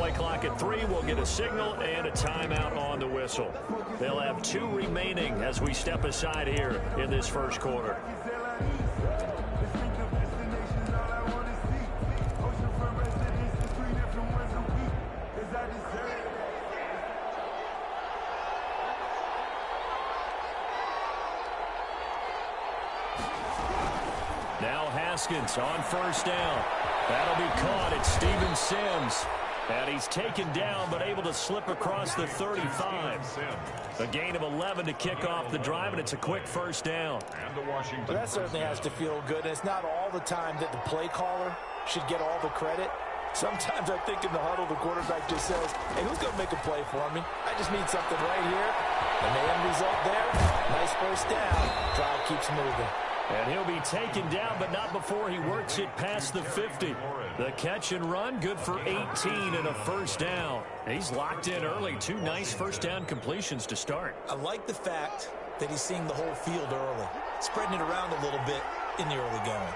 play clock at 3. We'll get a signal and a timeout on the whistle. They'll have 2 remaining as we step aside here in this first quarter. Now Haskins on first down. That'll be caught. It's Steven Sims. And he's taken down but able to slip across the 35. A gain of 11 to kick off the drive, and it's a quick first down. Well, that certainly has to feel good. It's not all the time that the play caller should get all the credit. Sometimes I think in the huddle, the quarterback just says, hey, who's going to make a play for me? I just need something right here. And the end result there, nice first down. Drive keeps moving. And he'll be taken down, but not before he works it past the 50. The catch and run, good for 18 and a first down. He's locked in early. 2 nice first down completions to start. I like the fact that he's seeing the whole field early, spreading it around a little bit in the early going.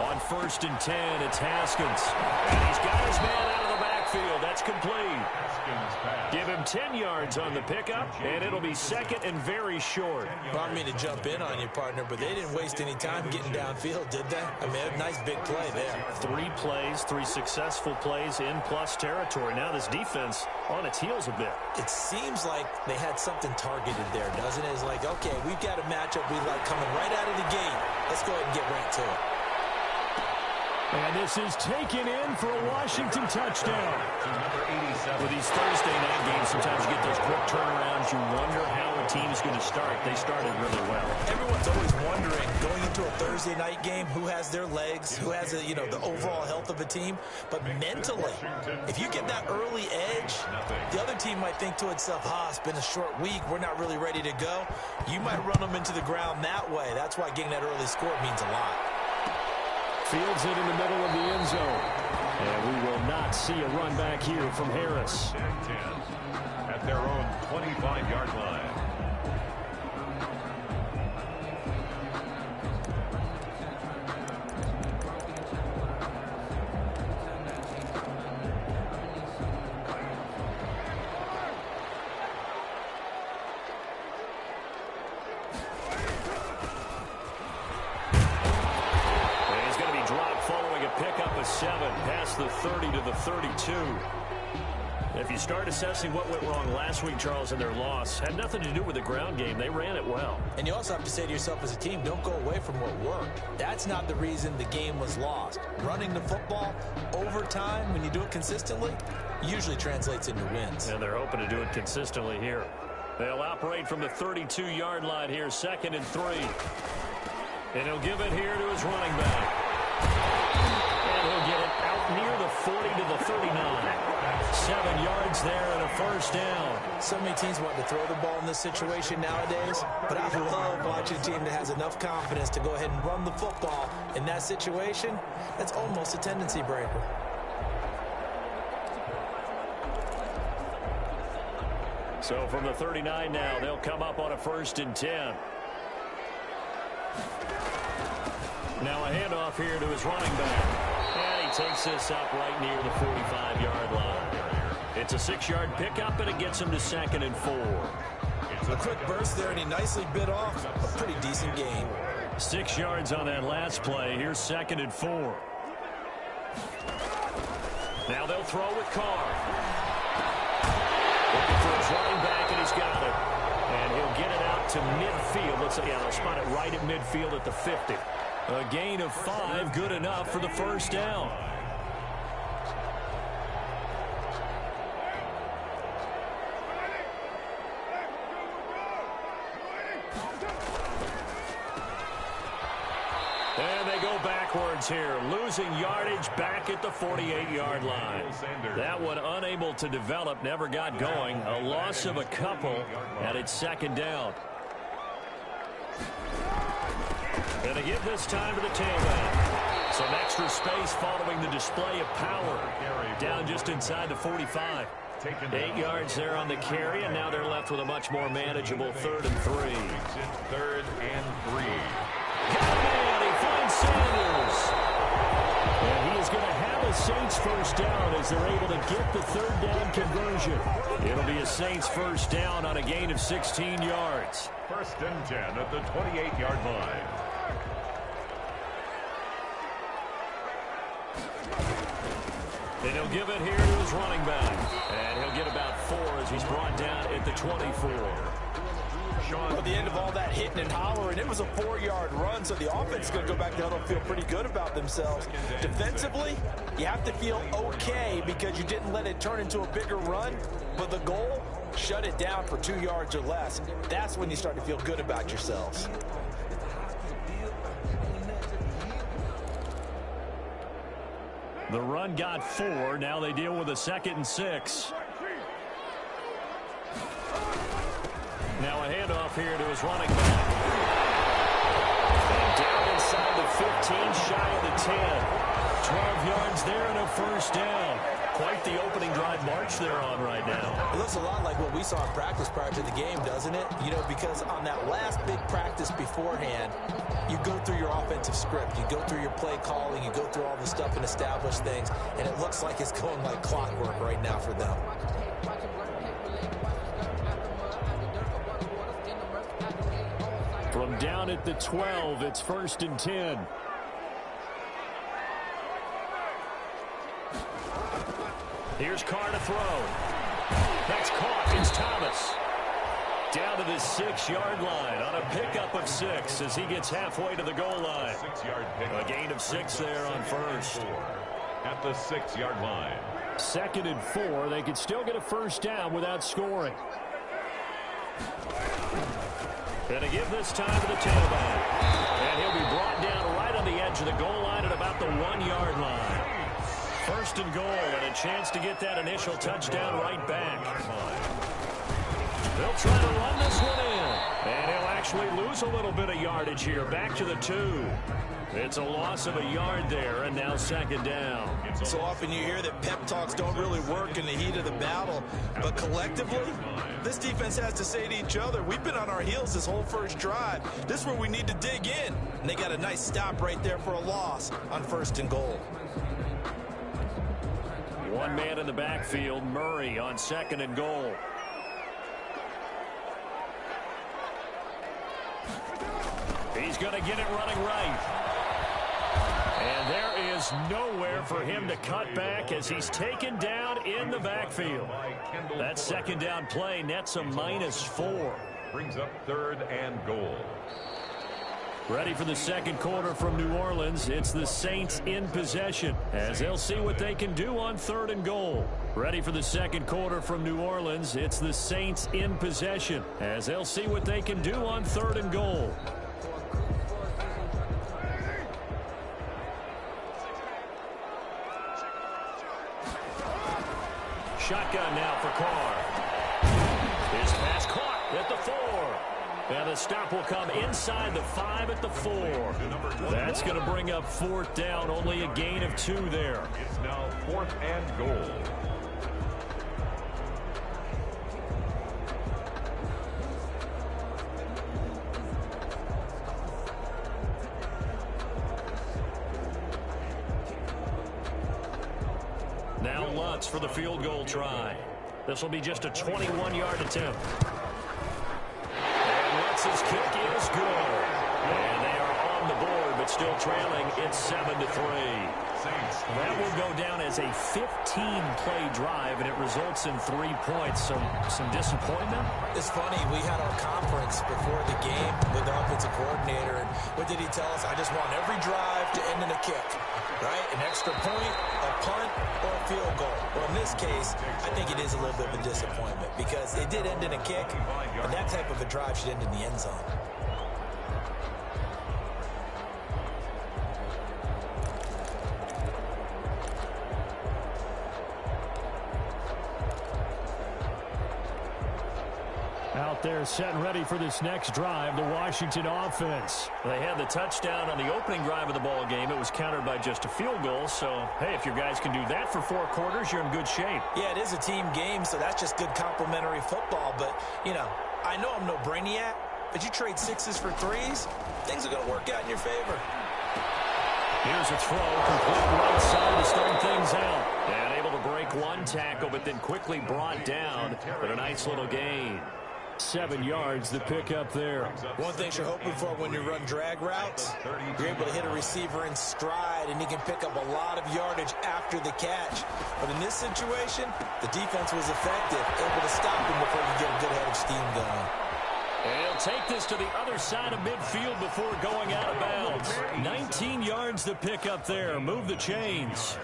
On 1st and 10, it's Haskins. And he's got his man out of the backfield. That's complete. Give him 10 yards on the pickup, and it'll be second and very short. Brought me to jump in on you, partner, but they didn't waste any time getting downfield, did they? I mean, a nice big play there. 3 plays, 3 successful plays in plus territory. Now this defense on its heels a bit. It seems like they had something targeted there, doesn't it? It's like, okay, we've got a matchup we like coming right out of the gate. Let's go ahead and get right to it. And this is taken in for a Washington touchdown. With these Thursday night games, sometimes you get those quick turnarounds. You wonder how a team is going to start. They started really well. Everyone's always wondering, going into a Thursday night game, who has their legs, who has, the overall health of a team. But mentally, if you get that early edge, the other team might think to itself, it's been a short week. We're not really ready to go. You might run them into the ground that way. That's why getting that early score means a lot. Fields it in the middle of the end zone. And we will not see a run back here from Harris. 10 at their own 25-yard line. Past the 30 to the 32. If you start assessing what went wrong last week, Charles, in their loss, had nothing to do with the ground game. They ran it well. And you also have to say to yourself as a team, don't go away from what worked. That's not the reason the game was lost. Running the football over time, when you do it consistently, usually translates into wins. And they're hoping to do it consistently here. They'll operate from the 32-yard line here, 2nd and 3. And he'll give it here to his running back. He'll get it out near the 40 to the 39. 7 yards there and a first down. So many teams want to throw the ball in this situation nowadays, but I love watching a team that has enough confidence to go ahead and run the football in that situation. That's almost a tendency breaker. So from the 39 now, they'll come up on a 1st and 10. Now a handoff here to his running back. And he takes this up right near the 45-yard line. It's a 6-yard pickup, and it gets him to 2nd and 4. A quick burst there, and he nicely bit off a pretty decent gain. 6 yards on that last play. Here's 2nd and 4. Now they'll throw with Carr. Looking for his running back, and he's got it. And he'll get it out to midfield. They'll spot it right at midfield at the 50. A gain of 5, good enough for the first down. And they go backwards here, losing yardage back at the 48-yard line. That one unable to develop, never got going. A loss of a couple, and it's 2nd down. And they give this time to the tailback. Some extra space following the display of power. Down just inside the 45. 8 yards there on the carry, and now they're left with a much more manageable 3rd and 3. 3rd and 3. Got a man. He finds Sanders. Saints first down as they're able to get the third down conversion. It'll be a Saints first down on a gain of 16 yards. First and 10 at the 28-yard line. And he'll give it here to his running back. And he'll get about 4 as he's brought down at the 24. At the end of all that hitting and hollering, it was a 4-yard run, so the offense is going to go back to huddle and feel pretty good about themselves. Defensively, you have to feel okay because you didn't let it turn into a bigger run, but the goal, shut it down for 2 yards or less. That's when you start to feel good about yourselves. The run got 4. Now they deal with a 2nd and 6. Now a handoff here to his running back. And down inside the 15, shy of the 10. 12 yards there and a first down. Quite the opening drive march they're on right now. It looks a lot like what we saw in practice prior to the game, doesn't it? You know, because on that last big practice beforehand, you go through your offensive script. You go through your play calling. You go through all the stuff and establish things. And it looks like it's going like clockwork right now for them. From down at the 12, it's 1st and 10. Here's Carr to throw. That's caught. It's Thomas. Down to the 6-yard line on a pickup of 6 as he gets halfway to the goal line. 6-yard pickup. A gain of 6 there on first. At the 6-yard line. 2nd and 4. They could still get a first down without scoring. And a give this time to the tailback. And he'll be brought down right on the edge of the goal line at about the 1-yard line. 1st and goal and a chance to get that initial touchdown right back. They'll try to run this one in. And he'll actually lose a little bit of yardage here. Back to the 2. It's a loss of a yard there, and now 2nd down. So often you hear that pep talks don't really work in the heat of the battle, but collectively, this defense has to say to each other, we've been on our heels this whole first drive. This is where we need to dig in. And they got a nice stop right there for a loss on 1st and goal. One man in the backfield, Murray on 2nd and goal. He's going to get it running right. And there is nowhere for him to cut back as he's taken down in the backfield. That 2nd down play nets a -4. Brings up 3rd and goal. Ready for the 2nd quarter from New Orleans. It's the Saints in possession as they'll see what they can do on 3rd and goal. Ready for the 2nd quarter from New Orleans. It's the Saints in possession as they'll see what they can do on 3rd and goal. Shotgun now for Carr. His pass caught at the 4. And the stop will come inside the 5 at the 4. That's going to bring up 4th down. Only a gain of 2 there. It's now 4th and goal. Now Lutz for the field goal try. This will be just a 21-yard attempt. And Lutz's kick is good. And they are on the board, but still trailing. It's 7-3. That will go down as a 15-play drive, and it results in 3 points. So some disappointment. It's funny, we had our conference before the game with the offensive coordinator, and what did he tell us? I just want every drive to end in a kick, right? An extra point, a punt, or a field goal. Well, in this case, I think it is a little bit of a disappointment because it did end in a kick, but that type of a drive should end in the end zone. Out there set and ready for this next drive, the Washington offense. They had the touchdown on the opening drive of the ball game. It was countered by just a field goal. So, hey, if your guys can do that for 4 quarters, you're in good shape. Yeah, it is a team game, so that's just good complimentary football. But, you know, I know I'm no brainiac, but you trade 6s for 3s, things are going to work out in your favor. Here's a throw, complete right side to start things out. And able to break one tackle, but then quickly brought down. But a nice little gain. 7 yards to pick up there. One thing you're hoping for when you run drag routes, you're able to hit a receiver in stride, and he can pick up a lot of yardage after the catch. But in this situation, the defense was effective, able to stop him before you get a good head of steam going. And he'll take this to the other side of midfield before going out of bounds. 19 yards to pick up there. Move the chains.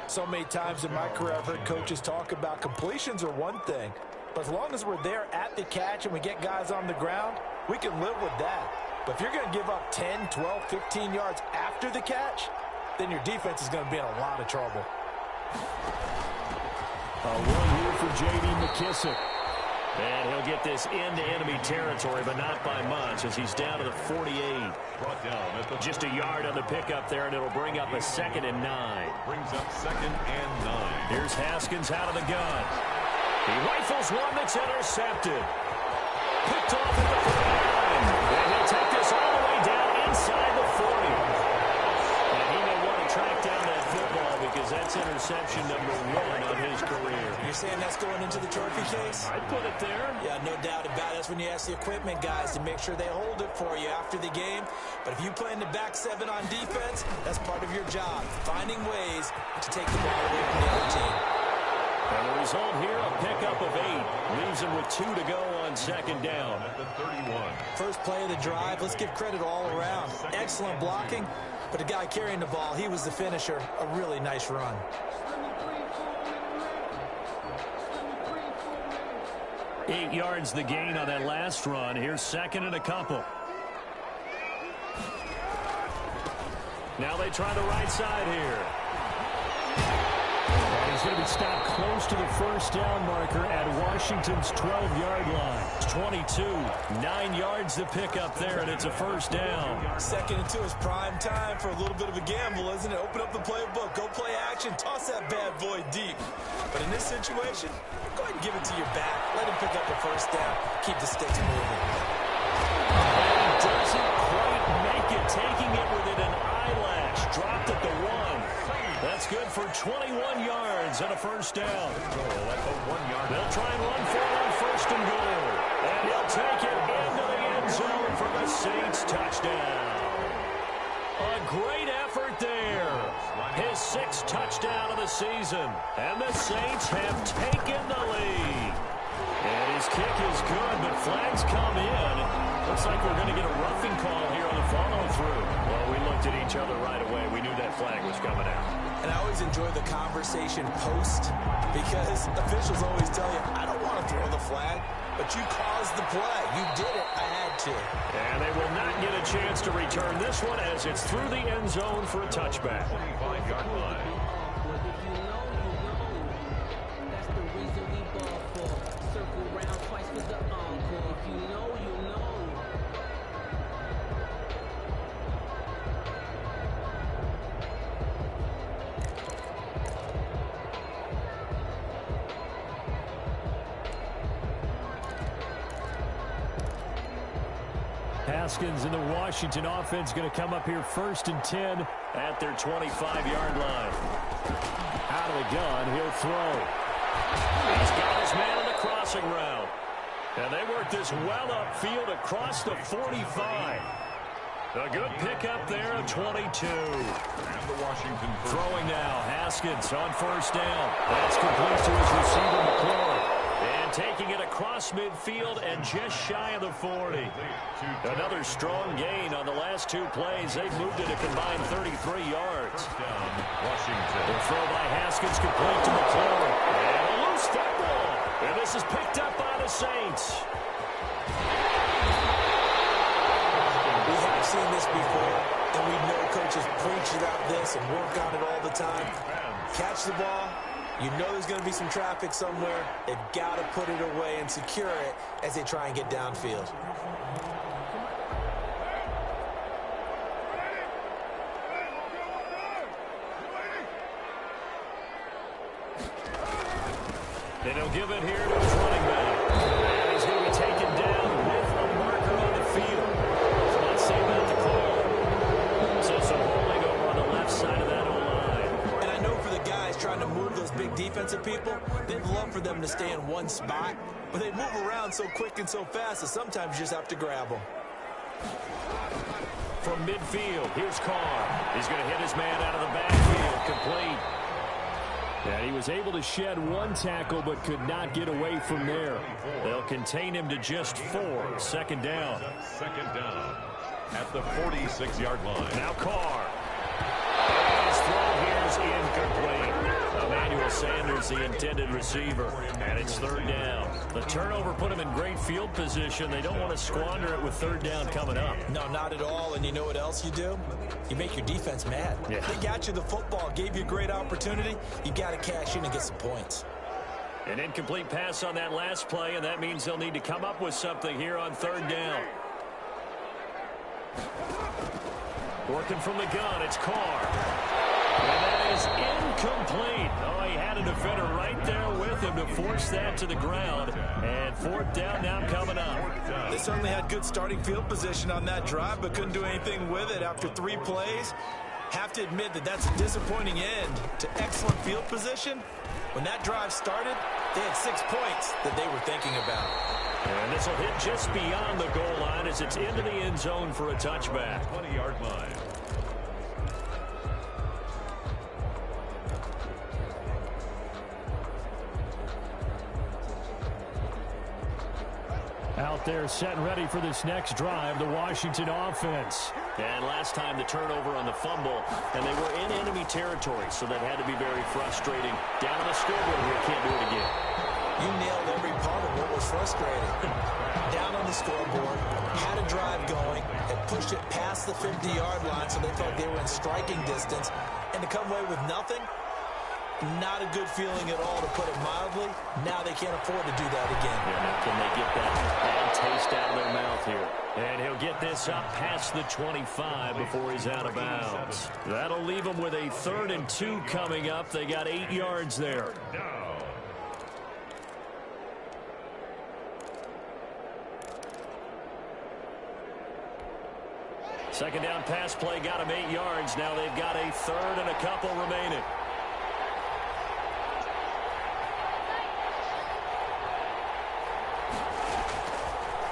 So many times in my career, I've heard coaches talk about completions are one thing, but as long as we're there at the catch and we get guys on the ground, we can live with that. But if you're going to give up 10, 12, 15 yards after the catch, then your defense is going to be in a lot of trouble. A run here for J.D. McKissic. And he'll get this into enemy territory, but not by much, as he's down to the 48. Just a yard on the pickup there, and it'll bring up a 2nd and 9. Brings up 2nd and 9. Here's Haskins out of the gun. He rifles one that's intercepted. Picked off at the 49. And he'll take this all the way down inside the 40. And he may want to track down that football because that's interception number 1 of his career. You're saying that's going into the trophy case? I'd put it there. Yeah, no doubt about it. That's when you ask the equipment guys to make sure they hold it for you after the game. But if you play in the back 7 on defense, that's part of your job, finding ways to take the ball away from the other team. And the result here, a pickup of 8. Leaves him with 2 to go on 2nd down. At the 31. First play of the drive, let's give credit all around. Excellent blocking, but the guy carrying the ball, he was the finisher. A really nice run. Eight yards the gain on that last run. Here's 2nd and a couple. Now they try the right side here. And he's going to be stopped close to the first down marker at Washington's 12-yard line. It's 22. 9 yards to pick up there, and it's a first down. 2nd and 2 is prime time for a little bit of a gamble, isn't it? Open up the playbook, go play action, toss that bad boy deep. But in this situation, go ahead and give it to your back. Let him pick up the first down. Keep the sticks moving. And he doesn't quite make it, taking it within an eyelash. Dropped at the 1. That's good for 21 yards and a first down. They'll try and run for it on 1st and goal. And he'll take it into the end zone for the Saints touchdown. A great effort there. His 6th touchdown of the season. And the Saints have taken the lead. And his kick is good, but flags come in. Looks like we're going to get a roughing call here on the follow-through. Well, we looked at each other right away. We knew that flag was coming out. And I always enjoy the conversation post because officials always tell you, I don't want to throw the flag, but you caused the play. You did it. I had to. And they will not get a chance to return this one as it's through the end zone for a touchback. 25-yard line. Haskins and the Washington offense going to come up here 1st and 10 at their 25-yard line. Out of the gun, he'll throw. He's got his man in the crossing route. And they work this well upfield across the 45. A good pickup there at 22. And the Washington throwing now. Haskins on 1st down. That's complete to his receiver, McClure. And taking it across midfield and just shy of the 40. Another strong gain on the last 2 plays. They've moved it a combined 33 yards. Washington. The throw by Haskins complete to McClure. And a loose football. And this is picked up by the Saints. We have seen this before, and we know coaches preach about this and work on it all the time. Catch the ball. You know there's going to be some traffic somewhere. They've got to put it away and secure it as they try and get downfield. And he'll give it here to his running back. And he's going to be taken down with a marker on the field. So let's see about the call. So some holding over on the left left side of that O-line. And I know for the guys trying to move those big defensive people, they'd love for them to stay in one spot, but they move around so quick and so fast that sometimes you just have to grab them. From midfield, here's Carr. He's going to hit his man out of the backfield, complete. And he was able to shed one tackle but could not get away from there. They'll contain him to just 4. Second down. Second down at the 46-yard line. Now Carr. His throw here is incomplete. Emmanuel Sanders, the intended receiver, and it's third down. The turnover put him in great field position. They don't want to squander it with third down coming up. No, not at all. And you know what else you do? You make your defense mad. Yeah. They got you the football, gave you a great opportunity. You got to cash in and get some points. An incomplete pass on that last play, and that means they'll need to come up with something here on third down. Working from the gun, it's Carr. And that is incomplete. Oh, he had a defender right there with him to force that to the ground. And fourth down now coming up. They certainly had good starting field position on that drive, but couldn't do anything with it after 3 plays. Have to admit that that's a disappointing end to excellent field position. When that drive started, they had 6 points that they were thinking about. And this will hit just beyond the goal line as it's into the end zone for a touchback. 20-yard line. Out there set and ready for this next drive, the Washington offense. And last time the turnover on the fumble, and they were in enemy territory, so that had to be very frustrating. Down on the scoreboard here, can't do it again. You nailed every part of what was frustrating. Down on the scoreboard, had a drive going, had pushed it past the 50-yard line, so they thought they were in striking distance, and to come away with nothing, not a good feeling at all, to put it mildly. Now they can't afford to do that again. Yeah, now can they get that bad taste out of their mouth here? And he'll get this up past the 25 before he's out of bounds. That'll leave them with a 3rd and 2 coming up. They got 8 yards there. Second down pass play got them 8 yards. Now they've got a 3rd and a couple remaining.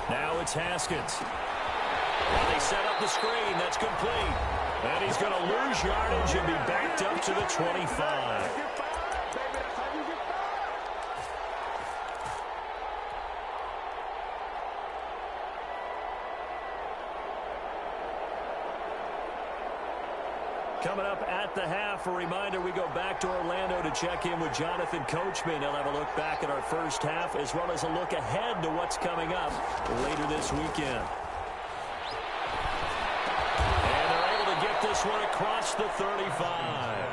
Now it's Haskins. And they set up the screen. That's complete. And he's going to lose yardage and be backed up to the 25. Coming up at the half, a reminder, we go back to Orlando to check in with Jonathan Coachman. He'll have a look back at our first half as well as a look ahead to what's coming up later this weekend. And they're able to get this one across the 35.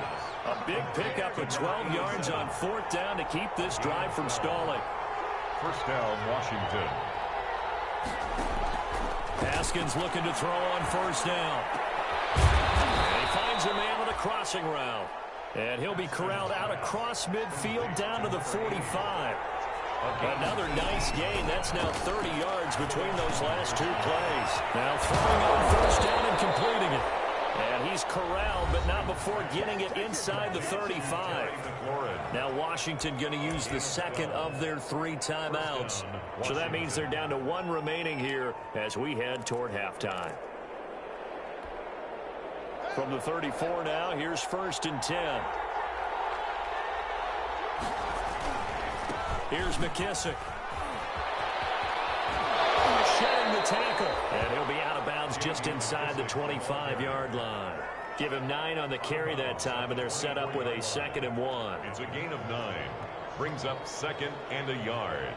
A big pickup of 12 yards on 4th down to keep this drive from stalling. First down, Washington. Haskins looking to throw on 1st down. Finds a man with a crossing route. And he'll be corralled out across midfield down to the 45. Another nice gain. That's now 30 yards between those last 2 plays. Now throwing on 1st down and completing it. And he's corralled, but not before getting it inside the 35. Now Washington going to use the 2nd of their 3 timeouts. So that means they're down to 1 remaining here as we head toward halftime. From the 34 now, here's 1st and 10. Here's McKissick. Shedding the tackle. And he'll be out of bounds just inside the 25-yard line. Give him 9 on the carry that time, and they're set up with a 2nd and 1. It's a gain of 9. Brings up 2nd and a yard.